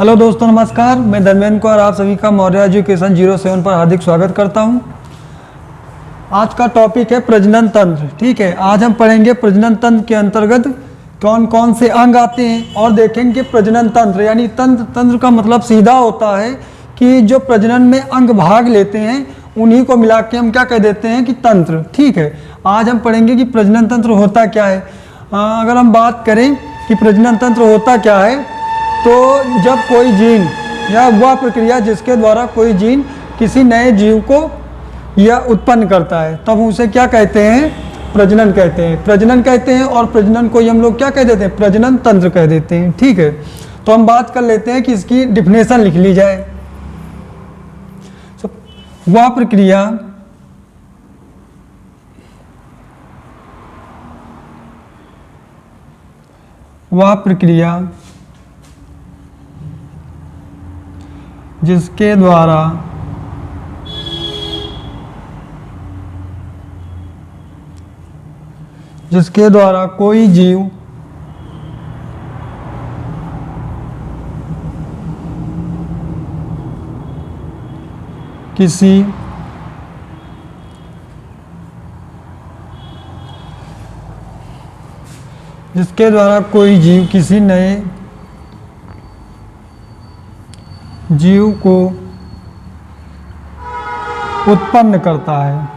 Hello दोस्तों, नमस्कार। मैं धर्मेंद्र कौर आप सभी का मौर्य एजुकेशन 07 पर हार्दिक स्वागत करता हूं। आज का टॉपिक है प्रजनन तंत्र। ठीक है, आज हम पढ़ेंगे प्रजनन तंत्र के अंतर्गत कौन कौन से अंग आते हैं और देखेंगे प्रजनन तंत्र यानी तंत्र का मतलब सीधा होता है कि जो प्रजनन में अंग भाग लेते हैं उन्हीं को मिला के हम क्या कह देते हैं कि तंत्र। ठीक है, आज हम पढ़ेंगे कि प्रजनन तंत्र होता क्या है। अगर हम बात करें कि प्रजनन तंत्र होता क्या है, तो जब कोई जीन या वह प्रक्रिया जिसके द्वारा कोई जीन किसी नए जीव को या उत्पन्न करता है तब उसे क्या कहते हैं, प्रजनन कहते हैं। प्रजनन कहते हैं और प्रजनन को ही हम लोग क्या कह देते हैं, प्रजनन तंत्र कह देते हैं। ठीक है, तो हम बात कर लेते हैं कि इसकी डिफिनेशन लिख ली जाए। वह प्रक्रिया जिसके द्वारा कोई जीव किसी नए जीव को उत्पन्न करता है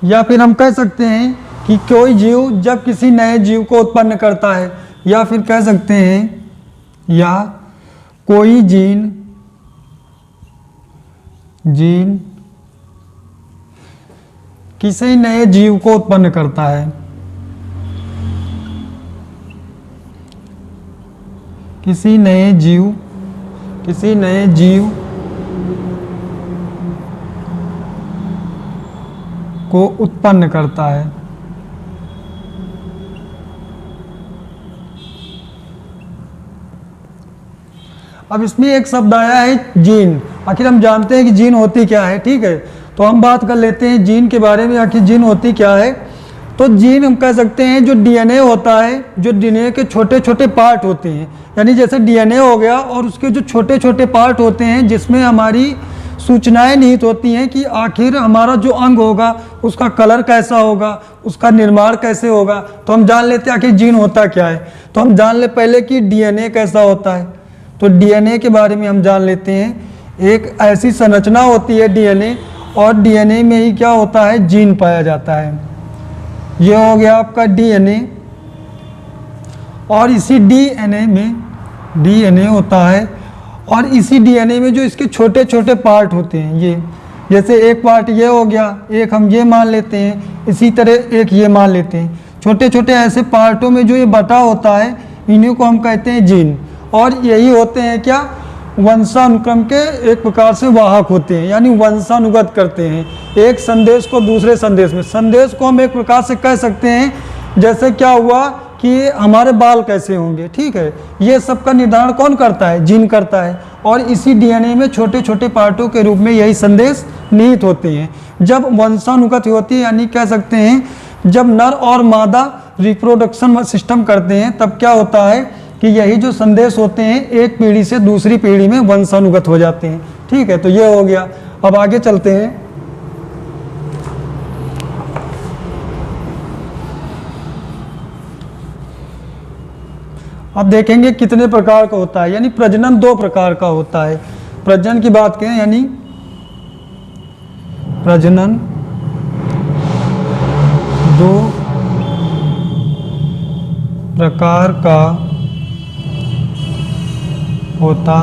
या फिर हम कह सकते हैं कि कोई जीव जब किसी नए जीव को उत्पन्न करता है, या फिर कह सकते हैं या कोई जीन किसी नए जीव को उत्पन्न करता है, किसी नए जीव को उत्पन्न करता है। अब इसमें एक शब्द आया है जीन। आखिर हम जानते हैं कि जीन होती क्या है। ठीक है, तो हम बात कर लेते हैं जीन के बारे में। आखिर जीन होती क्या है, तो जीन हम कह सकते हैं जो डीएनए होता है, जो डीएनए के छोटे छोटे पार्ट होते हैं, यानी जैसे डीएनए हो गया और उसके जो छोटे छोटे पार्ट होते हैं जिसमें हमारी सूचनाएं निहित होती हैं कि आखिर हमारा जो अंग होगा उसका कलर कैसा होगा, उसका निर्माण कैसे होगा। तो हम जान लेते हैं आखिर जीन होता क्या है। तो हम जान ले पहले कि डीएनए कैसा होता है। तो डीएनए के बारे में हम जान लेते हैं। एक ऐसी संरचना होती है डीएनए, और डीएनए में ही क्या होता है, जीन पाया जाता है। ये हो गया आपका डीएनए, और इसी डीएनए होता है, और इसी डीएनए में जो इसके छोटे छोटे पार्ट होते हैं, ये जैसे एक पार्ट ये हो गया, एक हम ये मान लेते हैं, इसी तरह एक ये मान लेते हैं। छोटे छोटे ऐसे पार्टों में जो ये बटा होता है इन्हीं को हम कहते हैं जीन। और यही होते हैं क्या, वंशानुक्रम के एक प्रकार से वाहक होते हैं, यानी वंशानुगत करते हैं एक संदेश को दूसरे संदेश में। संदेश को हम एक प्रकार से कह सकते हैं जैसे क्या हुआ कि हमारे बाल कैसे होंगे। ठीक है, ये सब का निर्धारण कौन करता है, जीन करता है। और इसी डीएनए में छोटे छोटे पार्टों के रूप में यही संदेश निहित होते हैं। जब वंशानुगत होती है, यानी कह सकते हैं जब नर और मादा रिप्रोडक्शन सिस्टम करते हैं, तब क्या होता है कि यही जो संदेश होते हैं एक पीढ़ी से दूसरी पीढ़ी में वंशानुगत हो जाते हैं। ठीक है, तो ये हो गया। अब आगे चलते हैं। अब देखेंगे कितने प्रकार का होता है, यानी प्रजनन 2 प्रकार का होता है। प्रजनन की बात करें यानी प्रजनन 2 प्रकार का होता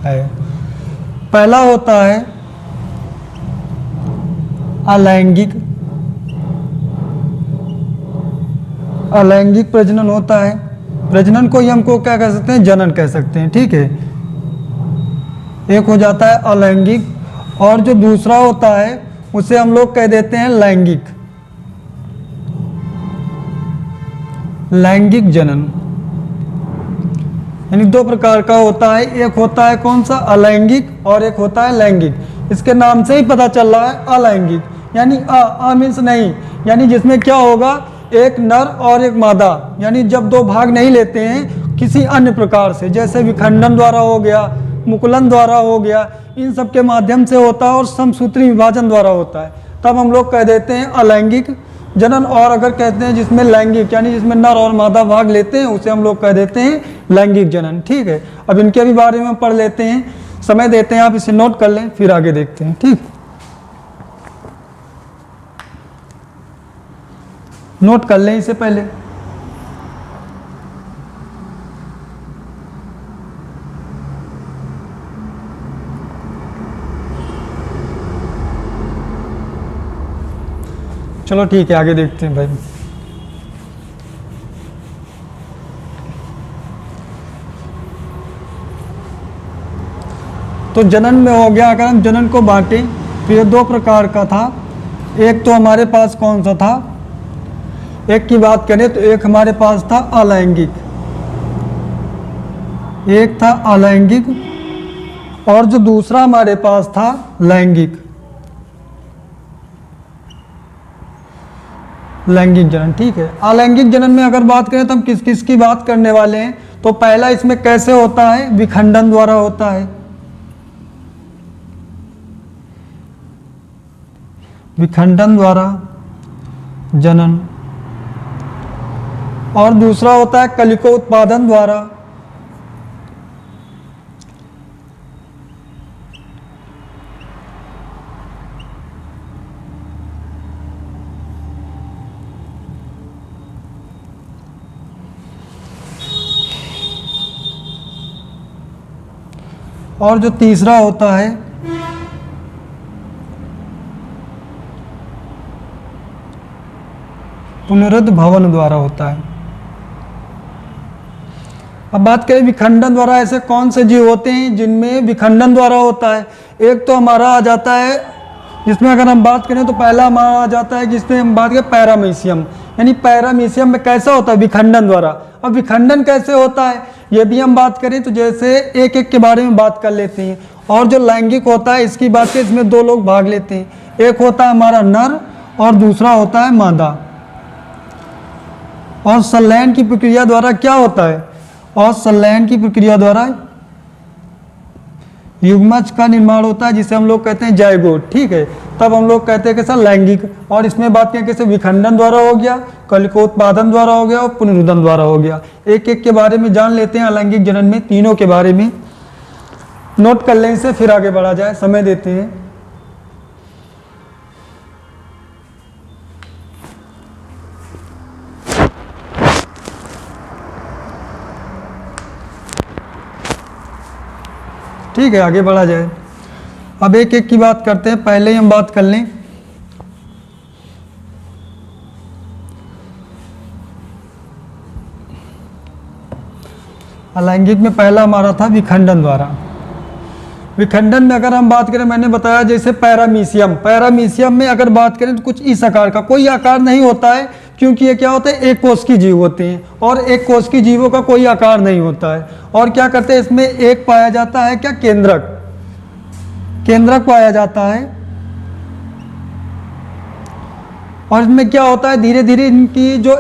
है। पहला होता है अलैंगिक प्रजनन होता है। प्रजनन को ही हमको क्या कह सकते हैं, जनन कह सकते हैं। ठीक है, एक हो जाता है अलैंगिक, और जो दूसरा होता है उसे हम लोग कह देते हैं लैंगिक जनन। यानी 2 प्रकार का होता है, एक होता है कौन सा, अलैंगिक, और एक होता है लैंगिक। इसके नाम से ही पता चल रहा है अलैंगिक, यानी मीन्स नहीं, यानी जिसमें क्या होगा एक नर और एक मादा, यानी जब दो भाग नहीं लेते हैं किसी अन्य प्रकार से, जैसे विखंडन द्वारा हो गया, मुकुलन द्वारा हो गया, इन सब के माध्यम से होता है, और समसूत्री विभाजन द्वारा होता है, तब हम लोग कह देते हैं अलैंगिक जनन। और अगर कहते हैं जिसमें लैंगिक, यानी जिसमें नर और मादा भाग लेते हैं, उसे हम लोग कह देते हैं लैंगिक जनन। ठीक है, अब इनके भी बारे में पढ़ लेते हैं, समय देते हैं, आप इसे नोट कर लें, फिर आगे देखते हैं। ठीक, नोट कर लें इसे पहले। चलो ठीक है, आगे देखते हैं भाई। तो जनन में हो गया, अगर हम जनन को बांटें तो ये दो प्रकार का था। एक तो हमारे पास कौन सा था, एक की बात करें तो एक हमारे पास था अलैंगिक, एक था अलैंगिक, और जो दूसरा हमारे पास था लैंगिक, लैंगिक जनन। ठीक है, अलैंगिक जनन में अगर बात करें तो हम किस किस की बात करने वाले हैं, तो पहला इसमें कैसे होता है, विखंडन द्वारा होता है, विखंडन द्वारा जनन। और दूसरा होता है कलिकोत्पादन द्वारा, और जो तीसरा होता है पुनरुद्भवन द्वारा होता है। अब बात करें विखंडन द्वारा, ऐसे कौन से जीव होते हैं जिनमें विखंडन द्वारा होता है। एक तो हमारा आ जाता है, जिसमें अगर हम बात करें तो पहला हमारा आ जाता है जिसमें हम बात करें पैरामीशियम, यानी पैरामीशियम में कैसा होता है, विखंडन द्वारा। अब विखंडन कैसे होता है ये भी हम बात करें तो जैसे एक एक के बारे में बात कर लेते हैं। और जो लैंगिक होता है इसकी बात करें, इसमें दो लोग भाग लेते हैं, एक होता है हमारा नर और दूसरा होता है मादा। और संलयन की प्रक्रिया द्वारा क्या होता है, और संलयन की प्रक्रिया द्वारा युग्मज का निर्माण होता है, जिसे हम लोग कहते हैं जायगोट। ठीक है, तब हम लोग कहते हैं कैसा, लैंगिक। और इसमें बात करें कैसे, विखंडन द्वारा हो गया, कलिकोत्पादन द्वारा हो गया और पुनरुदन द्वारा हो गया। एक एक के बारे में जान लेते हैं अलैंगिक जनन में, तीनों के बारे में नोट कर लें इसे, फिर आगे बढ़ा जाए, समय देते हैं। ठीक है, आगे बढ़ा जाए। अब एक एक की बात करते हैं, पहले ही हम बात कर लें अलैंगिक में। पहला हमारा था विखंडन द्वारा। विखंडन में अगर हम बात करें, मैंने बताया जैसे पैरामीशियम, पैरामीशियम में अगर बात करें तो कुछ इस आकार का, कोई आकार नहीं होता है, क्योंकि ये क्या होता है, एक कोश की जीव होते हैं, और एक कोश की जीवों का कोई आकार नहीं होता है। और क्या करते हैं, इसमें एक पाया जाता है क्या, केंद्रक, केंद्रक पाया जाता है। और इसमें क्या होता है, धीरे धीरे इनकी जो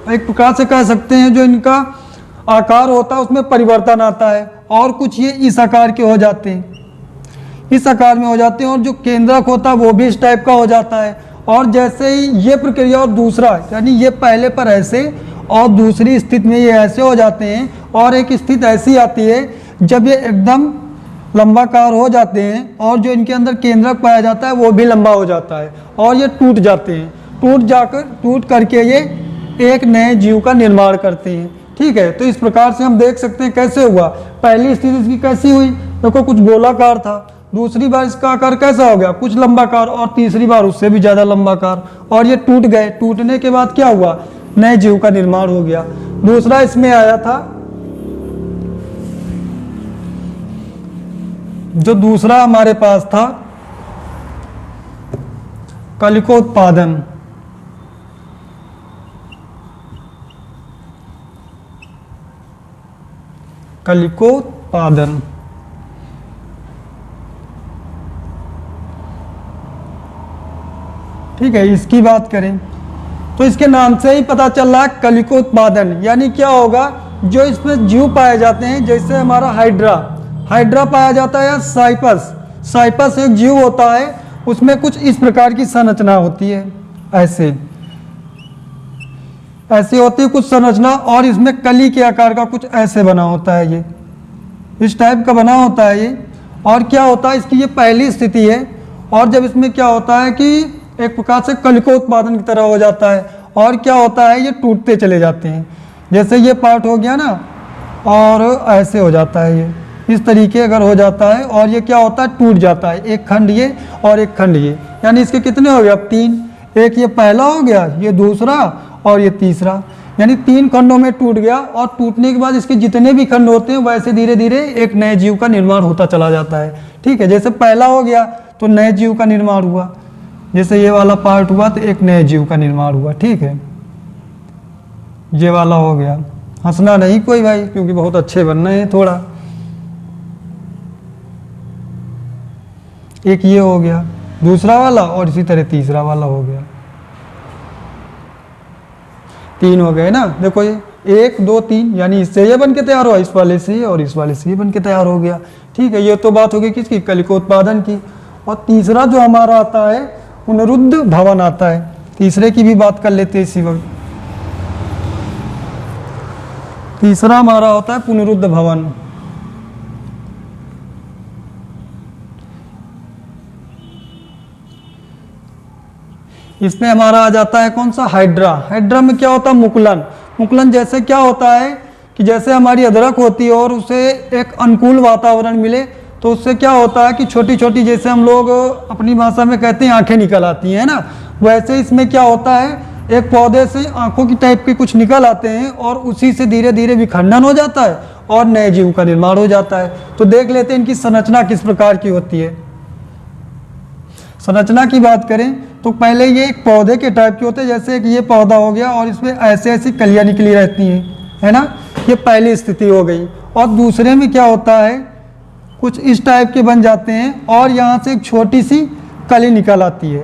एक प्रकार से कह सकते हैं जो इनका आकार होता है उसमें परिवर्तन आता है, और कुछ ये इस आकार के हो जाते हैं, इस आकार में हो जाते हैं। और जो केंद्रक होता है वो भी इस टाइप का हो जाता है। और जैसे ही ये प्रक्रिया और दूसरा, यानी ये पहले पर ऐसे और दूसरी स्थिति में ये ऐसे हो जाते हैं, और एक स्थिति ऐसी आती है जब ये एकदम लंबाकार हो जाते हैं, और जो इनके अंदर केंद्रक पाया जाता है वो भी लंबा हो जाता है, और ये टूट जाते हैं, टूट करके ये एक नए जीव का निर्माण करते हैं। ठीक है, तो इस प्रकार से हम देख सकते हैं कैसे हुआ। पहली स्थिति इसकी कैसी हुई, देखो कुछ गोलाकार था, दूसरी बार इसका आकार कैसा हो गया, कुछ लंबाकार, और तीसरी बार उससे भी ज़्यादा लंबाकार, और ये टूट गए। टूटने के बाद क्या हुआ, नए जीव का निर्माण हो गया। दूसरा इसमें आया था, जो दूसरा हमारे पास था कलिकोत्पादन। कलिकोत्पादन ठीक है, इसकी बात करें तो इसके नाम से ही पता चल रहा है कलिकोत्पादन। यानी क्या होगा, जो इसमें जीव पाए जाते हैं, जैसे हमारा हाइड्रा पाया जाता है, या साइपस एक जीव होता है, उसमें कुछ इस प्रकार की संरचना होती है, ऐसे होती है कुछ संरचना, और इसमें कली के आकार का कुछ ऐसे बना होता है, ये इस टाइप का बना होता है ये। और क्या होता है, इसकी ये पहली स्थिति है, और जब इसमें क्या होता है कि एक प्रकार से कलिकोत्पादन की तरह हो जाता है, और क्या होता है, ये टूटते चले जाते हैं। जैसे ये पार्ट हो गया ना, और ऐसे हो जाता है, ये इस तरीके अगर हो जाता है, और ये क्या होता है, टूट जाता है, एक खंड ये और एक खंड ये। यानी इसके कितने हो गए अब 3, एक ये पहला हो गया, ये दूसरा और ये तीसरा, यानी 3 खंडों में टूट गया। और टूटने के बाद इसके जितने भी खंड होते हैं वैसे धीरे धीरे एक नए जीव का निर्माण होता चला जाता है। ठीक है, जैसे पहला हो गया तो नए जीव का निर्माण हुआ, जैसे ये वाला पार्ट हुआ तो एक नए जीव का निर्माण हुआ। ठीक है, ये वाला हो गया। हंसना नहीं कोई भाई, क्योंकि बहुत अच्छे बन रहे हैं थोड़ा। एक ये हो गया दूसरा वाला, और इसी तरह तीसरा वाला हो गया। 3 हो गए ना, देखो ये 1 2 3, यानी इससे ये बन के तैयार हुआ, इस वाले से और इस वाले से ये बन के तैयार हो गया। ठीक है, ये तो बात हो गई किसकी, कलिकोत्पादन की। और तीसरा जो हमारा आता है पुनरुद्ध भवन आता है। तीसरे की भी बात कर लेते हैं इसी वक्त। तीसरा हमारा होता है पुनरुद्ध भवन। इसमें हमारा आ जाता है कौन सा, हाइड्रा में क्या होता है, मुकुलन। जैसे क्या होता है कि जैसे हमारी अदरक होती है और उसे एक अनुकूल वातावरण मिले तो उससे क्या होता है कि छोटी छोटी, जैसे हम लोग अपनी भाषा में कहते हैं आंखें निकल आती हैं ना, वैसे इसमें क्या होता है, एक पौधे से आंखों की टाइप के कुछ निकल आते हैं, और उसी से धीरे धीरे विखंडन हो जाता है और नए जीव का निर्माण हो जाता है। तो देख लेते हैं इनकी संरचना किस प्रकार की होती है। संरचना की बात करें तो पहले ये एक पौधे के टाइप के होते हैं, जैसे कि ये पौधा हो गया और इसमें ऐसे ऐसी कलियां निकली रहती हैं, है ना, ये पहली स्थिति हो गई। और दूसरे में क्या होता है, कुछ इस टाइप के बन जाते हैं, और यहाँ से एक छोटी सी कली निकल आती है।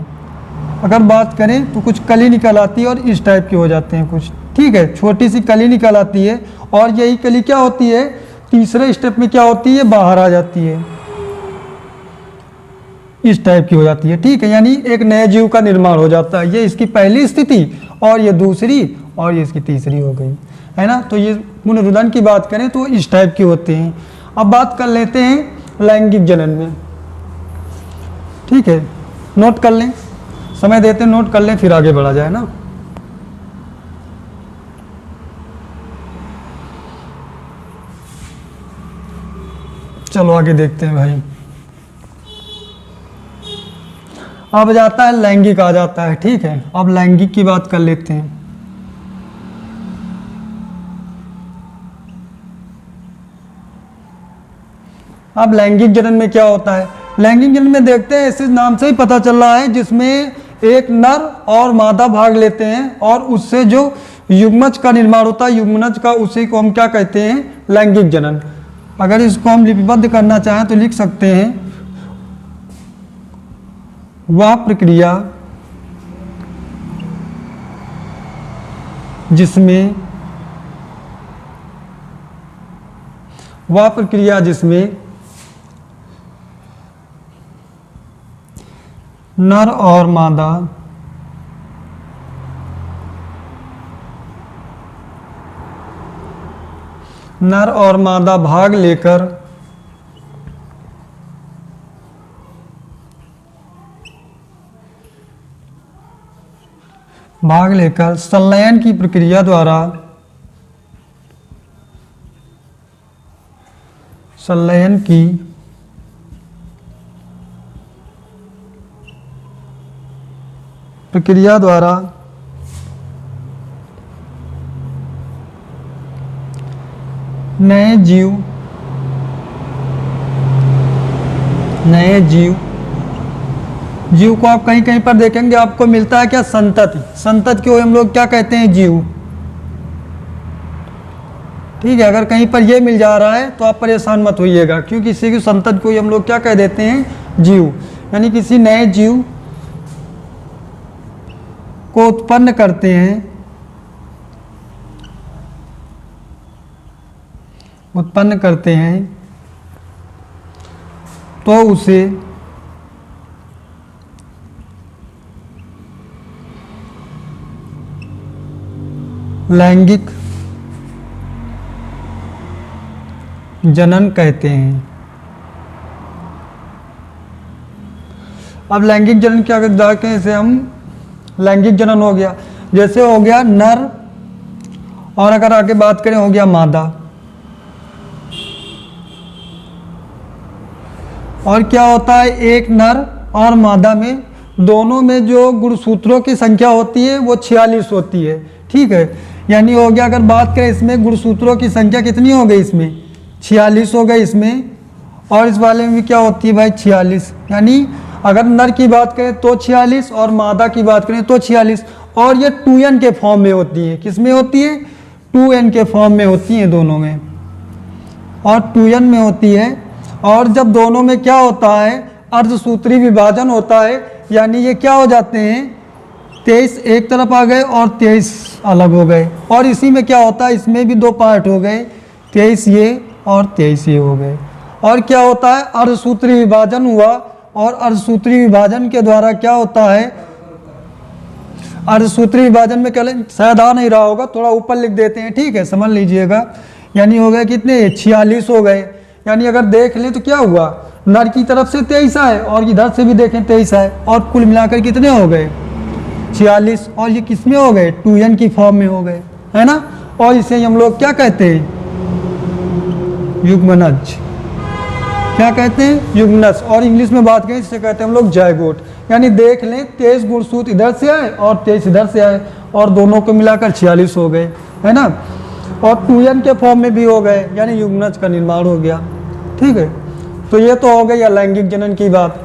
अगर बात करें तो कुछ कली निकल आती है और इस टाइप के हो जाते हैं कुछ। ठीक है, छोटी सी कली निकल आती है, और यही कली क्या होती है, तीसरे स्टेप में क्या होती है, बाहर आ जाती है, इस टाइप की हो जाती है। ठीक है, यानी एक नए जीव का निर्माण हो जाता है। ये इसकी पहली स्थिति, और ये दूसरी, और ये इसकी तीसरी हो गई, है ना। तो ये पुनरुद्धान की बात करें तो इस टाइप की होते हैं। अब बात कर लेते हैं लैंगिक जनन में। ठीक है, नोट कर लें, समय देते हैं, नोट कर लें, फिर आगे बढ़ा जाए ना। चलो आगे देखते हैं भाई। अब जाता है लैंगिक, आ जाता है। ठीक है, अब लैंगिक की बात कर लेते हैं। अब लैंगिक जनन में क्या होता है, लैंगिक जनन में देखते हैं, इस नाम से ही पता चल रहा है, जिसमें एक नर और मादा भाग लेते हैं, और उससे जो युग्मज का निर्माण होता है, युग्मज का, उसी को हम क्या कहते हैं, लैंगिक जनन। अगर इसको हम लिपिबद्ध करना चाहें तो लिख सकते हैं, वह प्रक्रिया जिसमें नर और मादा भाग लेकर संलयन की प्रक्रिया द्वारा नए जीव को आप कहीं कहीं पर देखेंगे, आपको मिलता है क्या, संतति को हम लोग क्या कहते हैं, जीव। ठीक है, अगर कहीं पर ये मिल जा रहा है तो आप परेशान मत होइएगा, क्योंकि किसी की संतति को हम लोग क्या कह देते हैं, जीव। यानी किसी नए जीव को उत्पन्न करते हैं तो उसे लैंगिक जनन कहते हैं। अब लैंगिक जनन क्या कहते हैं, इसे हम लैंगिक जनन हो गया, जैसे हो गया नर, और अगर आगे बात करें हो गया मादा। और क्या होता है, एक नर और मादा में दोनों में जो गुणसूत्रों की संख्या होती है वो 46 होती है, ठीक है। यानी हो गया, अगर बात करें इसमें गुणसूत्रों की संख्या कितनी हो गई, इसमें 46 हो गई इसमें, और इस वाले में भी क्या होती है भाई 46। यानी अगर नर की बात करें तो 46 और मादा की बात करें तो 46, और ये 2n के फॉर्म में होती है। किस में होती है, 2n के फॉर्म में होती है दोनों में, और 2n में होती है। और जब दोनों में क्या होता है, अर्धसूत्री विभाजन होता है, यानी ये क्या हो जाते हैं, 23 एक तरफ आ गए और 23 अलग हो गए। और इसी में क्या होता है, इसमें भी 2 पार्ट हो गए, 23 ये और 23 ये हो गए। और क्या होता है, अर्धसूत्री विभाजन हुआ, और अर्धसूत्री विभाजन के द्वारा क्या होता है, अर्धसूत्री विभाजन में क्या, शायद आ नहीं रहा होगा, थोड़ा ऊपर लिख देते हैं, ठीक है, समझ लीजिएगा। यानी हो गए कितने, 46 हो गए। यानी अगर देख लें तो क्या हुआ, नर की तरफ से 23 आए और इधर से भी देखें 23 आए, और कुल मिलाकर कितने हो गए 46, और ये किस में हो गए, 2n की फॉर्म में हो गए, है ना। और इसे हम लोग क्या कहते हैं, युग्मनज, क्या कहते हैं, युग्मनज। और इंग्लिश में बात करें इसे कहते हैं हम लोग जायगोट। यानी देख लें 23 गुणसूत्र इधर से आए और 23 इधर से आए, और दोनों को मिलाकर 46 हो गए, है ना। और 2n के फॉर्म में भी हो गए, यानी युग्मनज का निर्माण हो गया, ठीक है। तो ये तो हो गई लैंगिक जनन की बात।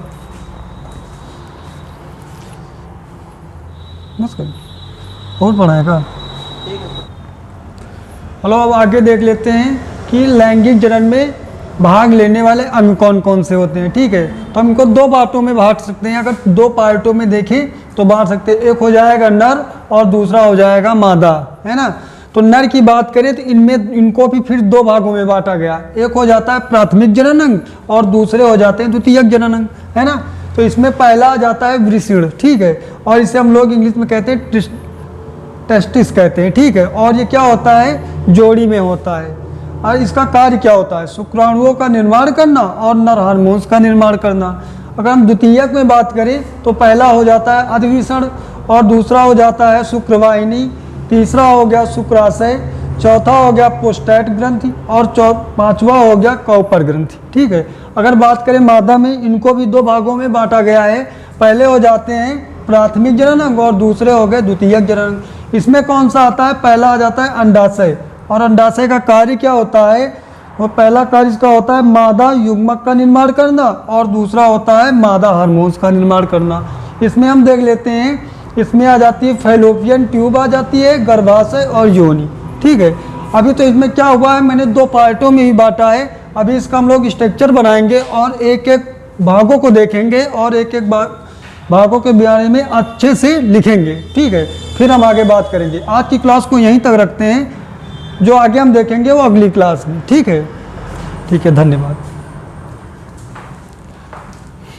और पढ़ाएगा, चलो अब आगे देख लेते हैं कि लैंगिक जनन में भाग लेने वाले अंग कौन कौन से होते हैं, ठीक है। तो हम इनको 2 पार्टों में बांट सकते हैं। अगर 2 पार्टों में देखें तो बांट सकते हैं, एक हो जाएगा नर और दूसरा हो जाएगा मादा, है ना। तो नर की बात करें तो इनको भी फिर 2 भागों में बांटा गया, एक हो जाता है प्राथमिक जनन अंग और दूसरे हो जाते हैं द्वितीयक जनन अंग, है ना। तो इसमें पहला आ जाता है वृषण, ठीक है, और इसे हम लोग इंग्लिश में कहते हैं टेस्टिस कहते हैं, ठीक है। और ये क्या होता है, जोड़ी में होता है, और इसका कार्य क्या होता है, शुक्राणुओं का निर्माण करना और नर हार्मोन्स का निर्माण करना। अगर हम द्वितीयक में बात करें तो पहला हो जाता है अधिवृषण, और दूसरा हो जाता है शुक्रवाहिनी, तीसरा हो गया शुक्राशय, चौथा हो गया प्रोस्टेट ग्रंथि, और 5वां हो गया कॉपर ग्रंथि, ठीक है। अगर बात करें मादा में, इनको भी 2 भागों में बांटा गया है। पहले हो जाते हैं प्राथमिक जनन अंग और दूसरे हो गए द्वितीयक जनन अंग। इसमें कौन सा आता है, पहला आ जाता है अंडाशय, और अंडाशय का कार्य क्या होता है, वो पहला कार्य इसका होता है मादा युग्मक का निर्माण करना, और दूसरा होता है मादा हार्मोन्स का निर्माण करना। इसमें हम देख लेते हैं, इसमें आ जाती है फैलोपियन ट्यूब आ जाती है, गर्भाशय और योनि, ठीक है। अभी तो इसमें क्या हुआ है, मैंने 2 पार्टों में ही बांटा है। अभी इसका हम लोग स्ट्रक्चर बनाएंगे और एक एक भागों को देखेंगे और एक एक भागों के बारे में अच्छे से लिखेंगे, ठीक है। फिर हम आगे बात करेंगे। आज की क्लास को यहीं तक रखते हैं, जो आगे हम देखेंगे वो अगली क्लास में, ठीक है। ठीक है, धन्यवाद।